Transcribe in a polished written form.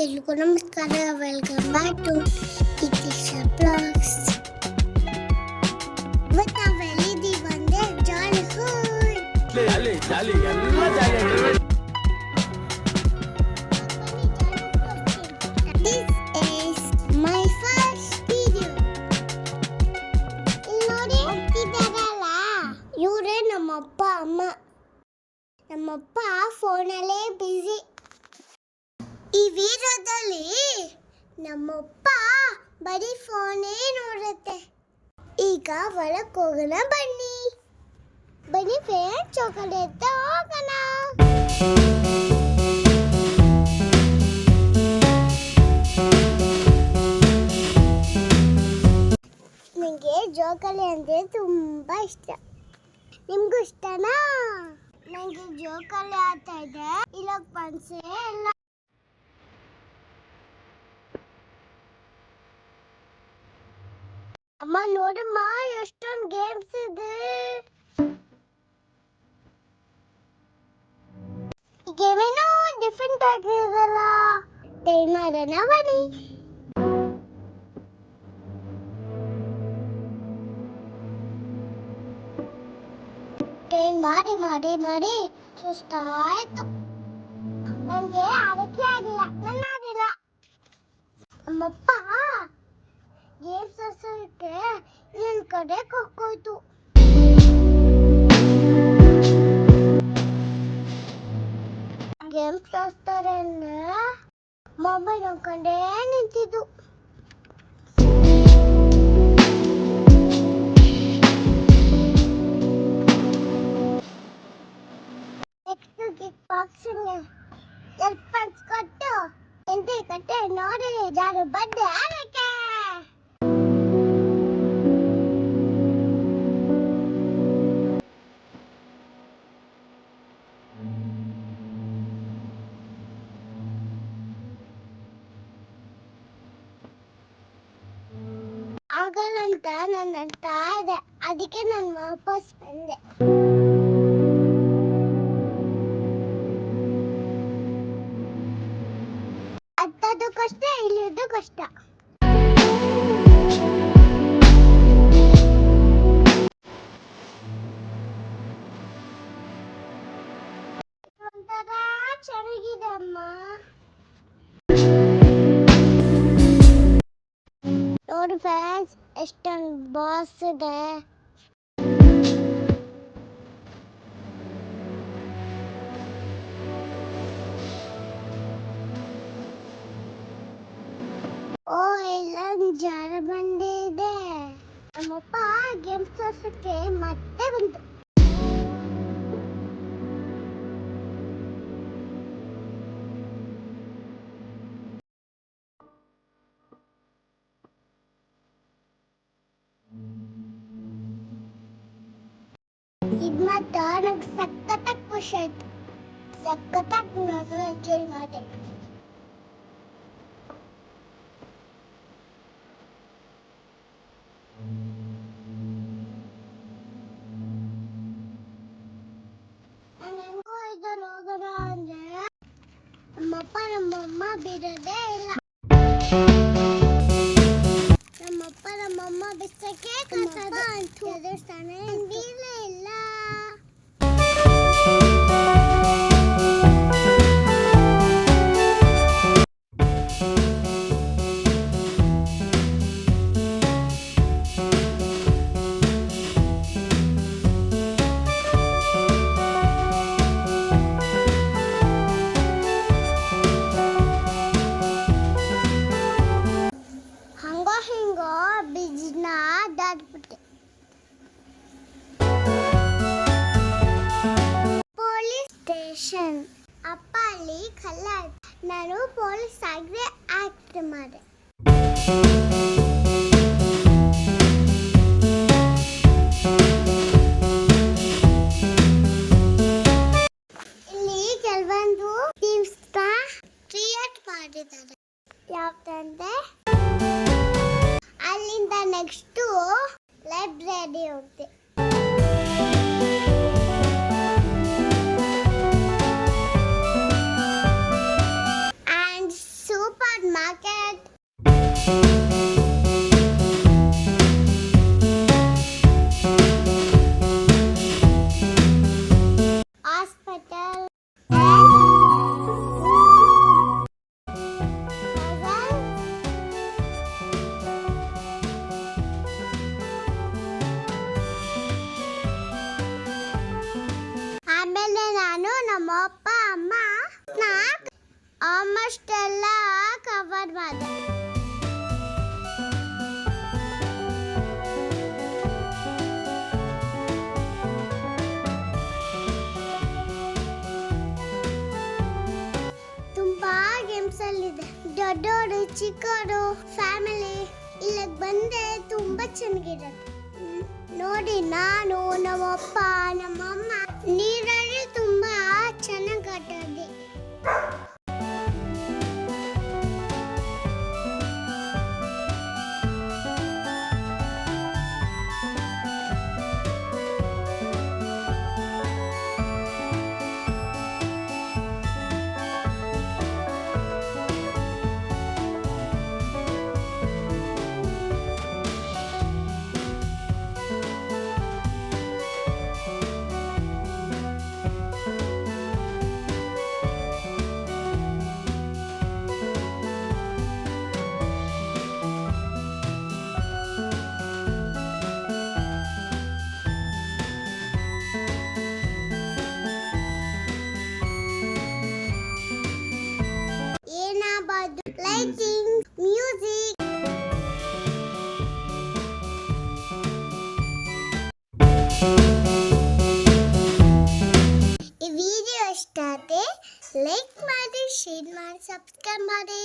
ಎಲ್ರಿಗೂ ನಮಸ್ಕಾರ. Welcome back to Itisha blogs. ಇವತ್ತು ನಾವೆಲ್ಲಿದ್ದೀವಿ ಅಂದರೆ ಜಾಲಿ this is my first video. ಇಲ್ಲಿ ನೋಡಿ ಹೋಗ್ತಿದ್ದಾರಲ್ಲ, ಇವರೇ ನಮ್ಮಪ್ಪ ಅಮ್ಮ. ನಮ್ಮಪ್ಪ ಫೋನಲ್ಲೇ ಬ್ಯುಸಿ. ಈ ವಿಡಿಯೋದಲ್ಲಿ ನಮ್ಮಪ್ಪ ಬರೀ ಫೋನೇ ನೋಡುತ್ತೆ. ಈಗ ಒಳಗೆ ಹೋಗೋಣ ಬನ್ನಿ. ಬನ್ನಿ ಫ್ರೆಂಡ್ಸ್, ಚಾಕ್ಲೇಟ್ ಹೋಗೋಣ. ನನಗೆ ಜೋಕಾಲಿ ಅಂದರೆ ತುಂಬ ಇಷ್ಟ. ನಿಮಗೂ ಇಷ್ಟನಾ? ನನಗೆ ಜೋಕಾಲಿ ಆಡ್ತಾ ಇದೆ, ಇಲ್ಲ ಪನ್ಸೆ ಎಲ್ಲ. ಅಮ್ಮ ನೋಡಮ್ಮ, ಎಷ್ಟೊಂದು ಗೇಮ್ಸ್ ಇದೆ. ಗೇಮ್ ಏನೋ ಡಿಫ್ರೆಂಟ್ ಆಗಿರಲ್ಲ. ಟ್ರೈ ಮಾಡೋಣ ಬನ್ನಿ. ಟ್ರೈ ಮಾಡಿ ಮಾಡಿ ಮಾಡಿ ಸುಸ್ತಾಯ್ತು. ನನಗೆ ಅದಕ್ಕೆ ಆಗಿಲ್ಲ, ನನ್ನ ಆಗಿಲ್ಲ. ನಮ್ಮಪ್ಪ ಗೇಮ್ಸ್ ಆಡ್ಸೋಕ್ಕೆ ಇನ್ನೊಂದು ಕಡೆ ಕರ್ಕೋಯ್ತು. ಗೇಮ್ಸ್ ಆಡ್ತಾರೆ ಅಂದ್ರೆ ಮೊಬೈಲ್ ನೋಡ್ಕೊಂಡೇ ನಿಂತಿದ್ದು. ನೆಕ್ಸ್ಟ್ ಕಿಕ್ ಬಾಕ್ಸಿಂಗ್ ಎಲ್ಫನ್ಸ್ ಕೊಟ್ಟು ಎಂಟಿ ಕಟ್ಟೆ ನೋಡಿ ಜಾರು ಬಡ್ಡೆ ಆಡಕ್ಕೆ. ಆಗಲ್ಲ ಅಂತ ನನ್ನ ಹೇಳ್ತಾ ಇದೆ, ಅದಕ್ಕೆ ನಾನು ವಾಪಸ್ ಬಂದೆ. ಹತ್ತೋದು ಕಷ್ಟ, ಇಳಿಯೋದು ಕಷ್ಟ. ಒಂಥರ ಚೆನ್ನಾಗಿದೆ ಅಮ್ಮ. ನೋಡಿ ಫ್ರೆಂಡ್ಸ್, ಎಷ್ಟೊಂದು ಬಾಸ್ ಇದೆ. ಓ, ಎಲ್ಲ ಜಾರ ಬಂಡಿ ಇದೆ. ನಮ್ಮಪ್ಪ ಗೇಮ್ಸ್ ತೋರ್ಸಕ್ಕೆ ಮತ್ತೆ ಬಂತು. ಇದು ಮಾತ್ರ ನಂಗೆ ಸಖತ್ತಾಗಿ ಖುಷಿ ಆಯ್ತು. ಸಖತ್ತಾಗಿ ನಾನು ಎಂಜಾಯ್ ಮಾಡಿದೆ. ನನಗೂ ಇದನ್ನು ಹೋಗೋಣ ಅಂದ್ರೆ ನಮ್ಮಪ್ಪ ನಮ್ಮಮ್ಮ ಬಿಡೋದೇ ಇಲ್ಲ. ನಮ್ಮಪ್ಪ ನಮ್ಮಮ್ಮ ಬಿಚ್ಚಕ್ಕೆ ಎದುರಿಸ್ತಾನೆ ಬಿಡಲೇ ಇಲ್ಲ. ಹಿಂಗೋ ಬಿಜ್ನ ದಾಟ್ಬಿಟ್ಟೆ. Police station. ಅಪ್ಪ ಅಲ್ಲಿ ಕಳ್ಳ. ನಾನು ಪೊಲೀಸ್ ಆಗಿ ಆಕ್ಟ್ ಮಾಡಿದೆ. ಇಲ್ಲಿ ಕೆಲವೊಂದು ಟೀಮ್ಸ್ ಕ್ರಿಯೇಟ್ ಮಾಡಿದ್ದಾರೆ. ಯಾವ್ದಂದ್ರೆ ಅಲ್ಲಿಂದ ನೆಕ್ಸ್ಟು ಲೈಬ್ರರಿ ಹೋಗ್ತೆ. ಆ್ಯಂಡ್ ಸೂಪ್ ಹಾಸ್ಪಿಟಲ್ ಆಮೇಲೆ ನಾನು ನಮ್ಮ ಅಪ್ಪ ಅಮ್ಮ ಆಲ್ಮೋಸ್ಟ್ ಎಲ್ಲ ಕವರ್ ಮಾಡಿದೆ. ತುಂಬಾ ಗೇಮ್ಸ್ ಅಲ್ಲಿದೆ, ದೊಡ್ಡೋರು ಚಿಕ್ಕವರು ಫ್ಯಾಮಿಲಿ ಇಲ್ಲಿಗೆ ಬಂದ್ರೆ ತುಂಬಾ ಚೆನ್ನಾಗಿರುತ್ತೆ. ನೋಡಿ ನಾನು ನಮ್ಮ ಅಪ್ಪ ನಮ್ಮ ಅಮ್ಮ ನೀರಲ್ಲಿ ತುಂಬಾ ಚೆನ್ನಾಗಿ ಆಟ ಆಡಿ. ಏನಾಗಬಹುದು ಲೈಟಿಂಗ್ ಮ್ಯೂಸಿಕ್. ಈ ವಿಡಿಯೋ ಇಷ್ಟ ಆದರೆ ಲೈಕ್ ಮಾಡಿ, ಶೇರ್ ಮಾಡಿ, ಸಬ್ಸ್ಕ್ರೈಬ್ ಮಾಡಿ.